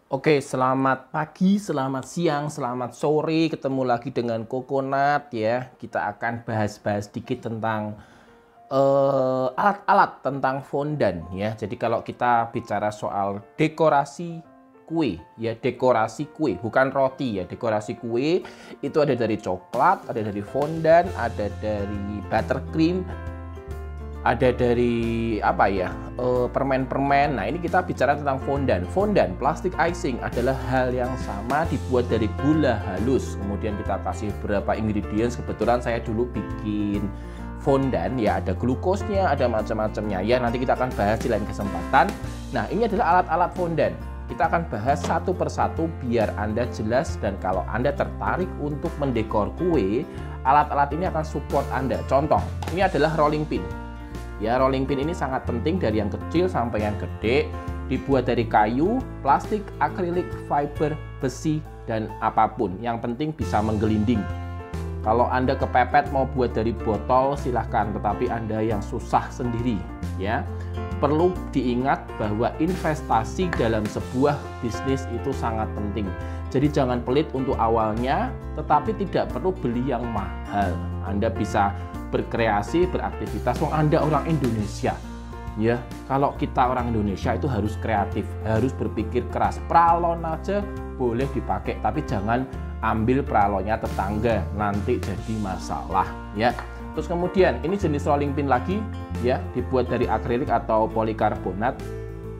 Oke, selamat pagi, selamat siang, selamat sore. Ketemu lagi dengan Coconut ya. Kita akan bahas-bahas dikit tentang alat-alat tentang fondan ya. Jadi kalau kita bicara soal dekorasi kue ya, dekorasi kue bukan roti ya, dekorasi kue itu ada dari coklat, ada dari fondan, ada dari buttercream, ada dari apa ya, permen-permen. Nah, ini kita bicara tentang fondan. Fondan, plastic icing adalah hal yang sama, dibuat dari gula halus. Kemudian kita kasih beberapa ingredients. Kebetulan saya dulu bikin fondan ya, ada glukosnya, ada macam-macamnya ya. Nanti kita akan bahas di lain kesempatan. Nah, ini adalah alat-alat fondan. Kita akan bahas satu persatu biar Anda jelas, dan kalau Anda tertarik untuk mendekor kue, alat-alat ini akan support Anda. Contoh, ini adalah rolling pin. Ya, rolling pin ini sangat penting, dari yang kecil sampai yang gede. Dibuat dari kayu, plastik, akrilik, fiber, besi, dan apapun. Yang penting bisa menggelinding. Kalau Anda kepepet mau buat dari botol silahkan, tetapi Anda yang susah sendiri ya. Perlu diingat bahwa investasi dalam sebuah bisnis itu sangat penting. Jadi jangan pelit untuk awalnya, tetapi tidak perlu beli yang mahal. Anda bisa berkreasi, beraktivitas. Anda orang Indonesia ya. Kalau kita orang Indonesia itu harus kreatif, harus berpikir keras. Pralon aja boleh dipakai, tapi jangan ambil pralonnya tetangga, nanti jadi masalah ya. Terus kemudian ini jenis rolling pin lagi ya, dibuat dari akrilik atau polikarbonat.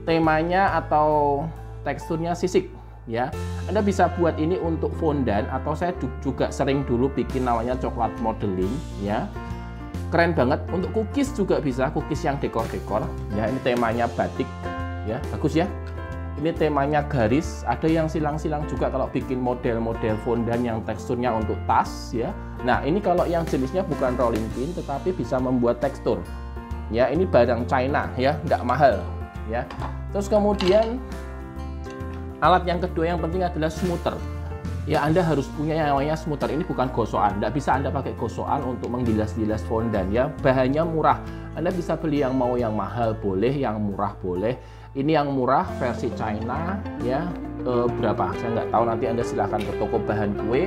Temanya atau teksturnya sisik ya. Anda bisa buat ini untuk fondan, atau saya juga sering dulu bikin namanya coklat modeling ya. Keren banget. Untuk cookies juga bisa, cookies yang dekor-dekor ya. Ini temanya batik ya, bagus ya. Ini temanya garis. Ada yang silang-silang juga kalau bikin model-model fondan yang teksturnya untuk tas ya. Nah, ini kalau yang jenisnya bukan rolling pin tetapi bisa membuat tekstur ya. Ini barang China ya, nggak mahal ya. Terus kemudian alat yang kedua yang penting adalah smoother. Ya, Anda harus punya yang namanya smoother. Ini bukan gosokan, tidak bisa Anda pakai gosokan untuk menggilas-gilas fondan ya. Bahannya murah, Anda bisa beli yang mau, yang mahal boleh, yang murah boleh. Ini yang murah versi China ya. Berapa saya nggak tahu, nanti Anda silahkan ke toko bahan kue.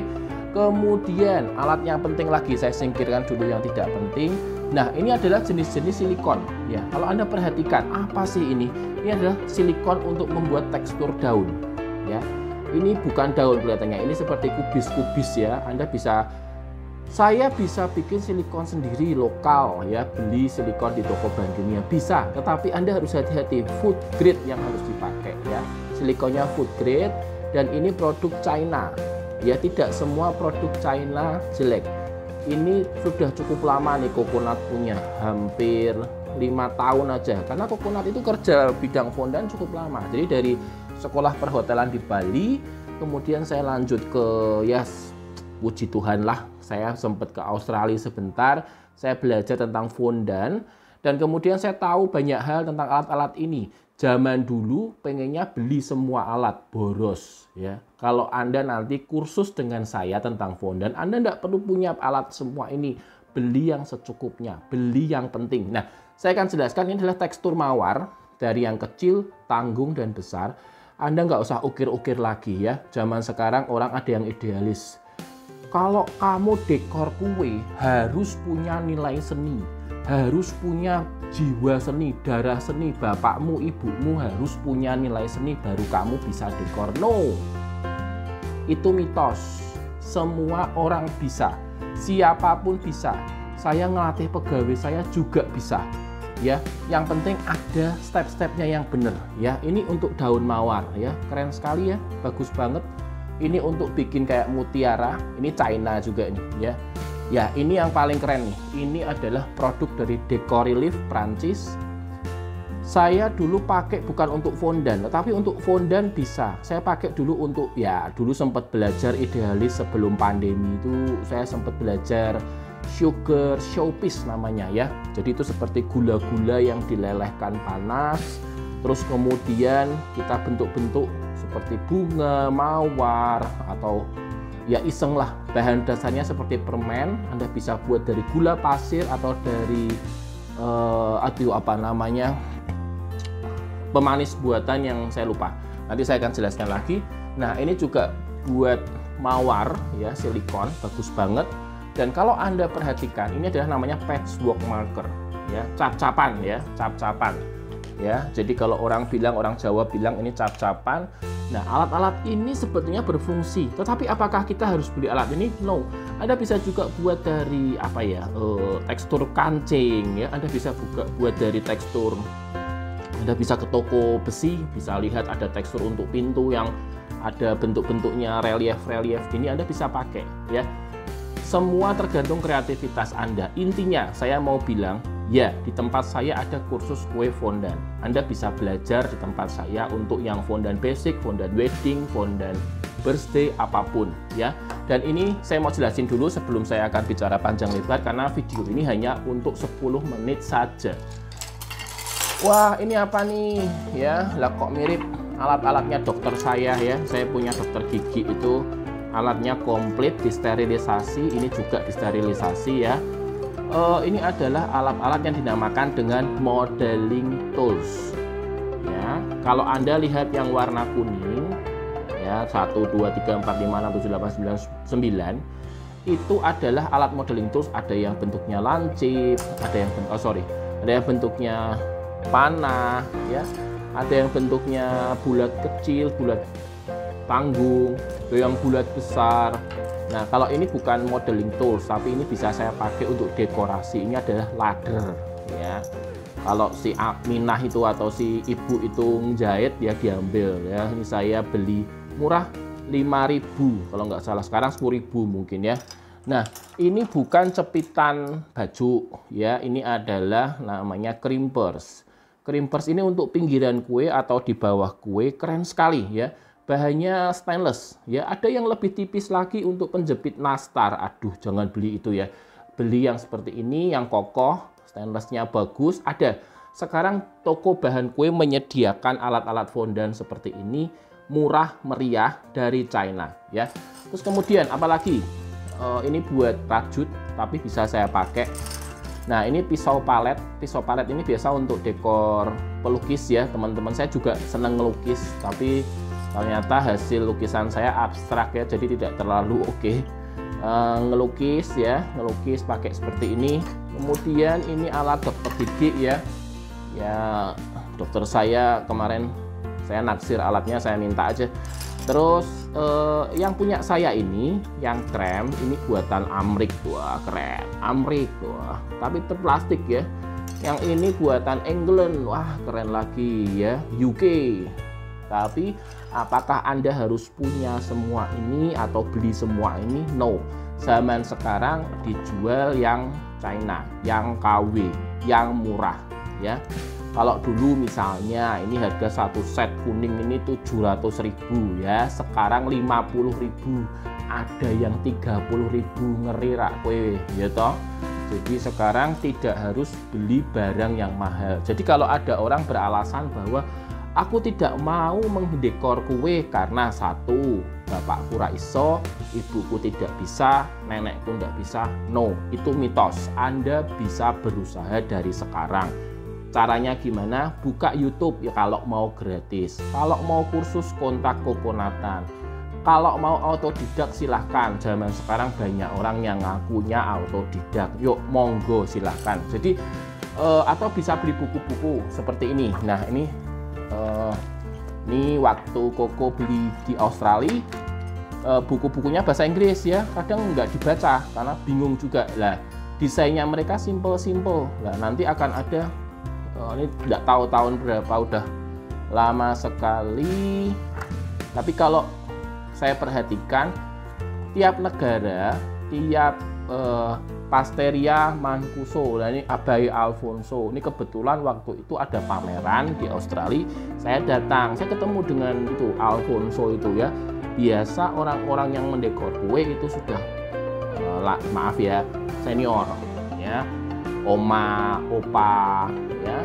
Kemudian alat yang penting lagi, saya singkirkan dulu yang tidak penting. Nah, ini adalah jenis-jenis silikon ya. Kalau Anda perhatikan, apa sih ini? Ini adalah silikon untuk membuat tekstur daun ya. Ini bukan daun kelihatannya, ini seperti kubis-kubis ya. Saya bisa bikin silikon sendiri lokal ya, beli silikon di toko bahan kimia bisa, tetapi Anda harus hati-hati, food grade yang harus dipakai ya. Silikonnya food grade, dan ini produk China ya. Tidak semua produk China jelek. Ini sudah cukup lama nih Coconut punya, hampir 5 tahun aja, karena Coconut itu kerja bidang fondan cukup lama. Jadi dari sekolah perhotelan di Bali, kemudian saya lanjut ke, ya puji Tuhan lah, saya sempat ke Australia sebentar. Saya belajar tentang fondan, dan kemudian saya tahu banyak hal tentang alat-alat ini. Zaman dulu pengennya beli semua alat, boros ya. Kalau Anda nanti kursus dengan saya tentang fondan, Anda tidak perlu punya alat semua ini. Beli yang secukupnya, beli yang penting. Nah, saya akan jelaskan, ini adalah tekstur mawar, dari yang kecil, tanggung, dan besar. Anda nggak usah ukir-ukir lagi ya. Zaman sekarang orang ada yang idealis. Kalau kamu dekor kue harus punya nilai seni, harus punya jiwa seni, darah seni. Bapakmu, ibumu harus punya nilai seni baru kamu bisa dekor. No, itu mitos. Semua orang bisa, siapapun bisa. Saya ngelatih pegawai saya juga bisa ya. Yang penting ada step-stepnya yang benar ya. Ini untuk daun mawar ya, keren sekali ya, bagus banget. Ini untuk bikin kayak mutiara, ini China juga nih ya. Ya, ini yang paling keren nih. Ini adalah produk dari Decorelief Prancis. Saya dulu pakai bukan untuk fondan, tetapi untuk fondan bisa. Saya pakai dulu untuk, ya dulu sempat belajar idealis sebelum pandemi itu. Saya sempat belajar sugar showpiece namanya ya. Jadi itu seperti gula-gula yang dilelehkan panas, terus kemudian kita bentuk-bentuk seperti bunga, mawar, atau ya iseng lah. Bahan dasarnya seperti permen. Anda bisa buat dari gula pasir atau dari pemanis buatan yang saya lupa. Nanti saya akan jelaskan lagi. Nah, ini juga buat mawar ya, silikon, bagus banget. Dan kalau Anda perhatikan, ini adalah namanya patchwork marker ya, cap-capan ya, cap-capan ya. Jadi kalau orang Jawa bilang ini cap-capan. Nah, alat-alat ini sebetulnya berfungsi. Tetapi apakah kita harus beli alat ini? No. Anda bisa juga buat dari apa ya, tekstur kancing ya. Anda bisa buat dari tekstur. Anda bisa ke toko besi, bisa lihat ada tekstur untuk pintu yang ada bentuk-bentuknya relief-relief ini, Anda bisa pakai ya. Semua tergantung kreativitas Anda. Intinya saya mau bilang, ya di tempat saya ada kursus kue fondan. Anda bisa belajar di tempat saya untuk yang fondan basic, fondan wedding, fondan birthday, apapun ya. Dan ini saya mau jelasin dulu sebelum saya akan bicara panjang lebar, karena video ini hanya untuk 10 menit saja. Wah, ini apa nih ya? Lah kok mirip alat-alatnya dokter saya ya. Saya punya dokter gigi itu. Alatnya komplit disterilisasi, ini juga disterilisasi ya. Ini adalah alat-alat yang dinamakan dengan modeling tools ya. Kalau Anda lihat yang warna kuning ya, 1, 2, 3, 4, 5, 6, 7, 8, 9, 9 itu adalah alat modeling tools. Ada yang bentuknya lancip, ada yang bentuknya panah ya, ada yang bentuknya bulat kecil, bulat panggung, ada yang bulat besar. Nah, kalau ini bukan modeling tools, tapi ini bisa saya pakai untuk dekorasi. Ini adalah ladder ya. Kalau si Minah itu atau si ibu itu menjahit ya diambil ya. Ini saya beli murah 5.000 kalau nggak salah, sekarang 10.000 mungkin ya. Nah, ini bukan cepitan baju ya, ini adalah namanya crimpers. Crimpers ini untuk pinggiran kue atau di bawah kue, keren sekali ya. Bahannya stainless ya, ada yang lebih tipis lagi untuk penjepit nastar. Aduh, jangan beli itu ya. Beli yang seperti ini, yang kokoh, stainlessnya bagus. Ada. Sekarang toko bahan kue menyediakan alat-alat fondan seperti ini, murah meriah dari China ya. Terus kemudian apalagi? Ini buat rajut, tapi bisa saya pakai. Nah, ini pisau palet. Pisau palet ini biasa untuk dekor pelukis ya, teman-teman. Saya juga senang ngelukis, tapi ternyata hasil lukisan saya abstrak ya, jadi tidak terlalu oke. Ngelukis ya, ngelukis pakai seperti ini. Kemudian ini alat dokter gigi ya. Ya, dokter saya kemarin saya naksir alatnya, saya minta aja. Terus yang punya saya ini, yang krem, ini buatan Amrik. Wah, keren. Amrik, wah. Tapi itu plastik ya. Yang ini buatan England. Wah, keren lagi ya. UK. Tapi apakah Anda harus punya semua ini atau beli semua ini? No. Zaman sekarang dijual yang China, yang KW, yang murah ya. Kalau dulu misalnya ini harga satu set kuning ini 700.000 ya, sekarang 50.000, ada yang 30.000, ngeri rak kue ya toh. Jadi sekarang tidak harus beli barang yang mahal. Jadi kalau ada orang beralasan bahwa aku tidak mau mendekor kue karena satu, bapakku ra iso, ibuku tidak bisa, nenekku tidak bisa. No, itu mitos. Anda bisa berusaha dari sekarang. Caranya gimana? Buka YouTube ya kalau mau gratis. Kalau mau kursus, kontak Kokonatan. Kalau mau autodidak silahkan. Zaman sekarang banyak orang yang ngakunya autodidak. Yuk monggo silahkan. Jadi atau bisa beli buku-buku seperti ini. Nah ini waktu Koko beli di Australia, buku-bukunya bahasa Inggris ya, kadang nggak dibaca karena bingung juga lah. Desainnya mereka simple-simple. Nah nanti akan ada ini tidak tahu tahun berapa, udah lama sekali. Tapi kalau saya perhatikan tiap negara, tiap Pasteria Mancuso, nah ini Abai Alfonso, ini kebetulan waktu itu ada pameran di Australia, saya datang, saya ketemu dengan itu Alfonso itu ya. Biasa orang-orang yang mendekor kue itu sudah maaf ya, senior ya, oma, opa ya.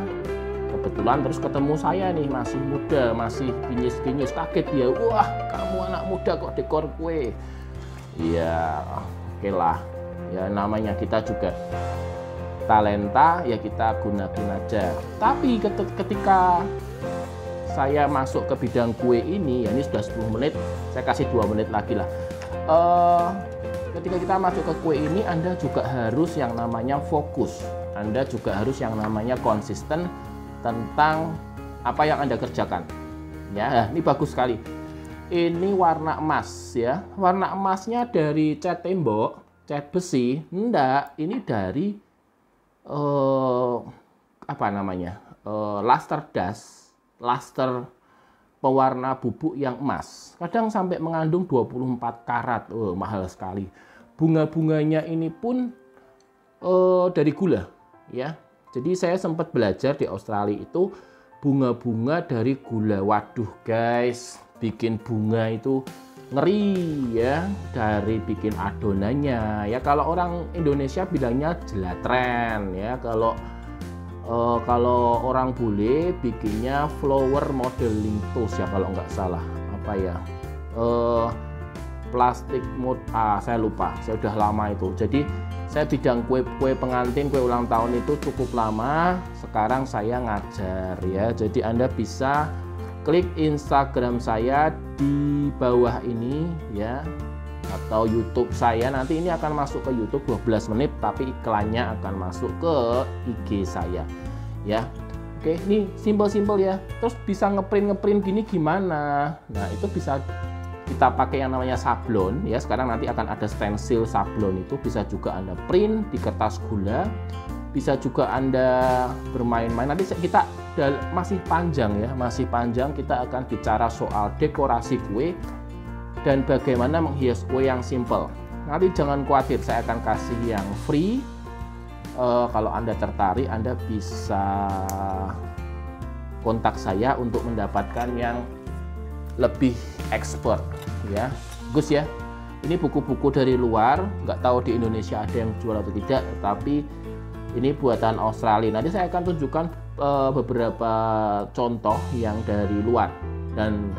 Kebetulan terus ketemu saya nih, masih muda, masih kinyis-kinyis, kaget dia, wah kamu anak muda kok dekor kue. Iya, oke lah. Ya namanya kita juga talenta, ya kita gunakan aja. Tapi ketika saya masuk ke bidang kue ini, ya ini sudah 10 menit, saya kasih 2 menit lagi lah. Ketika kita masuk ke kue ini, Anda juga harus yang namanya fokus. Anda juga harus yang namanya konsisten tentang apa yang Anda kerjakan. Ya, ini bagus sekali. Ini warna emas ya. Warna emasnya dari cat tembok, cat besi. Enggak, ini dari apa namanya? Luster dust, luster pewarna bubuk yang emas. Kadang sampai mengandung 24 karat. Mahal sekali. Bunga-bunganya ini pun dari gula ya. Jadi saya sempat belajar di Australia itu bunga-bunga dari gula. Waduh guys, bikin bunga itu ngeri ya, dari bikin adonannya ya. Kalau orang Indonesia bilangnya jelatren ya. Kalau orang bule bikinnya flower modeling tools ya, kalau nggak salah. Apa ya, plastik mode, saya lupa, saya udah lama itu. Jadi saya bidang kue pengantin, kue ulang tahun itu cukup lama. Sekarang saya ngajar ya. Jadi Anda bisa klik Instagram saya di bawah ini ya, atau YouTube saya. Nanti ini akan masuk ke YouTube 12 menit, tapi iklannya akan masuk ke IG saya ya. Oke, ini simpel-simpel ya. Terus bisa ngeprint gini gimana? Nah, itu bisa kita pakai yang namanya sablon ya. Sekarang nanti akan ada stensil sablon, itu bisa juga Anda print di kertas gula. Bisa juga Anda bermain-main. Nanti kita masih panjang ya, masih panjang kita akan bicara soal dekorasi kue dan bagaimana menghias kue yang simple. Nanti jangan khawatir, saya akan kasih yang free. Kalau Anda tertarik, Anda bisa kontak saya untuk mendapatkan yang lebih expert ya. Gus ya, ini buku-buku dari luar, nggak tahu di Indonesia ada yang jual atau tidak, tapi ini buatan Australia. Nanti saya akan tunjukkan beberapa contoh yang dari luar, dan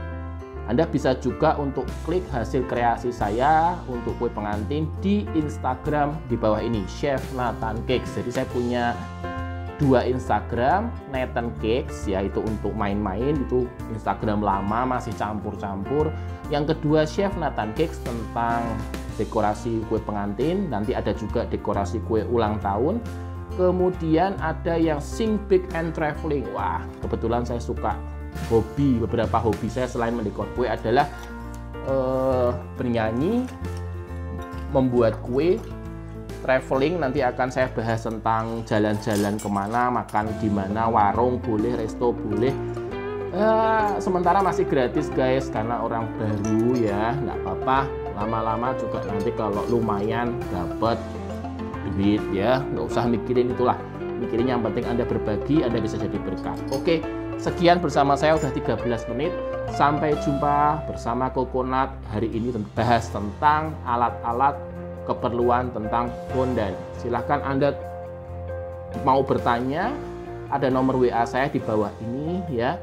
Anda bisa juga untuk klik hasil kreasi saya untuk kue pengantin di Instagram di bawah ini, Chef Nathan Cakes. Jadi saya punya 2 Instagram, Nathan Cakes yaitu untuk main-main, itu Instagram lama masih campur-campur. Yang kedua Chef Nathan Cakes tentang dekorasi kue pengantin, nanti ada juga dekorasi kue ulang tahun. Kemudian ada yang Sing Big and Traveling. Wah, kebetulan saya suka beberapa hobi saya selain mendekor kue adalah bernyanyi, membuat kue, traveling. Nanti akan saya bahas tentang jalan-jalan kemana, makan di mana, warung boleh, resto boleh. Sementara masih gratis guys, karena orang baru ya, nggak apa-apa. Lama-lama juga nanti kalau lumayan dapat duit ya, nggak usah mikirin itulah. Mikirin yang penting Anda berbagi, Anda bisa jadi berkah. Oke, sekian bersama saya udah 13 menit. Sampai jumpa bersama Coconut. Hari ini bahas tentang alat-alat keperluan tentang fondan. Silahkan Anda mau bertanya, ada nomor WA saya di bawah ini ya.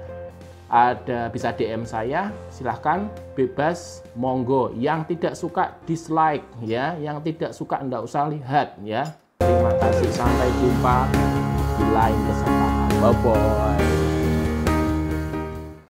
Ada bisa DM saya, silahkan bebas, monggo. Yang tidak suka dislike ya, yang tidak suka enggak usah lihat ya. Terima kasih, sampai jumpa di lain kesempatan. Bye bye.